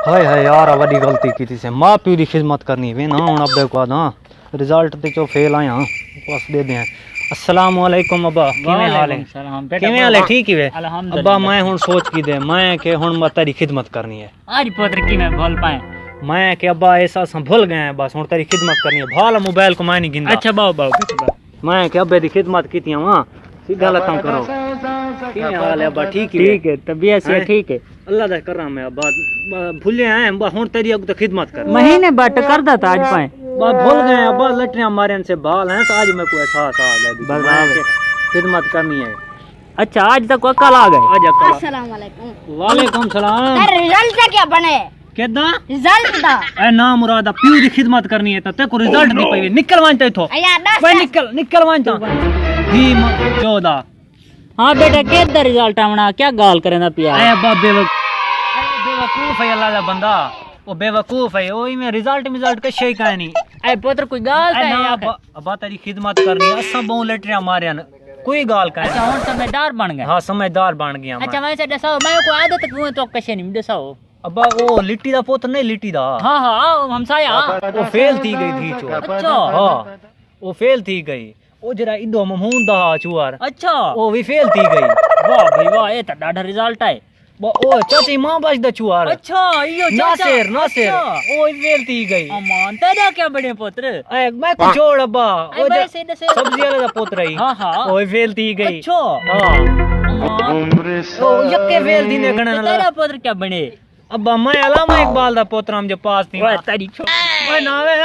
हाय हाय यार वड्डी गलती की थी से मां प्यो दी खिदमत करनी वे ना हुन अब्बे को ना रिजल्ट ते चो फेल आया बस दे दे। अस्सलाम वालेकुम अब्बा किवें हाल है? किवें हाल है? ठीक ही वे अब्बा मैं हुन सोच की दे मैं के हुन मैं तेरी खिदमत करनी है। आज पुत्र की मैं भूल पाए मैं के अब्बा ऐसा सा भूल गए हैं बस हुन तेरी खिदमत करनी है भाल मोबाइल को मैं नहीं गिनदा। अच्छा बाओ बाओ मैं के अब्बे दी खिदमत कीती वहां सीधा लतां करो। किवें हाल है अब्बा? ठीक ही ठीक है तबीयत से ठीक है अल्लाह दा करम है अब्बा भूले हैं अब्बा हुन तेरी अग तो खिदमत कर महीने बट करदा था आज पाए बस भूल गए अब्बा लटरियां मारन से बाल हैं तो आज मैं को एहसास आ गया बस खिदमत करनी है। अच्छा आज तक अकल आ गए आज अकल अस्सलाम वालेकुम। वालेकुम सलाम। तेरे रिजल्ट का क्या बने? केदा रिजल्ट दा ए ना मुरादा प्यू दी खिदमत करनी है तो ते को रिजल्ट नहीं पई निकल वांचा इथो अया दस भाई निकल वांचा ही 14 हाँ बेटा केदा रिजल्ट आवना क्या गाल करेंदा पिया ए अब्बा बेवकूफ है अल्लाह दा बंदा ओ बेवकूफ है ओ में रिजल्ट के शे का नहीं ए पुत्र कोई गाल ए का ना है अब्बा तेरी खिदमत करनी है असा बहु लटरियां मारन कोई गाल का अच्छा हुन समझदार बन गए हां समझदार बन गया मैं। अच्छा वैसे दसाओ मैं को आदत क्यों तो कशे नहीं दसाओ अब्बा वो लिट्टी दा पुत्र नहीं लिट्टी दा हाँ हाँ हमसाया वो फेल थी गई थी चो अच्छा हां वो फेल थी गई ओ जरा इदो ममहून दा चुआर अच्छा वो भी फेल थी गई वाह भाई वाह ये तो डाढ़ा रिजल्ट है ओ चाची मां बच दा चुआर अच्छा यो नासिर अच्छा। ओ फेल थी गई अमान तेरा क्या बड़े पुत्र ए मैं को छोड़ अब्बा ए ओ भाई सीधे से सब्जी वाला दा पुत्र ही हाँ हाँ ओ फेल थी गई अच्छा हां अमान ओ यक्के फेल थी ने गणन तेरा पुत्र क्या बने अब्बा मैं अलामा इकबाल दा पुत्र हम जो पास थी ओए तेरी ओए ना वे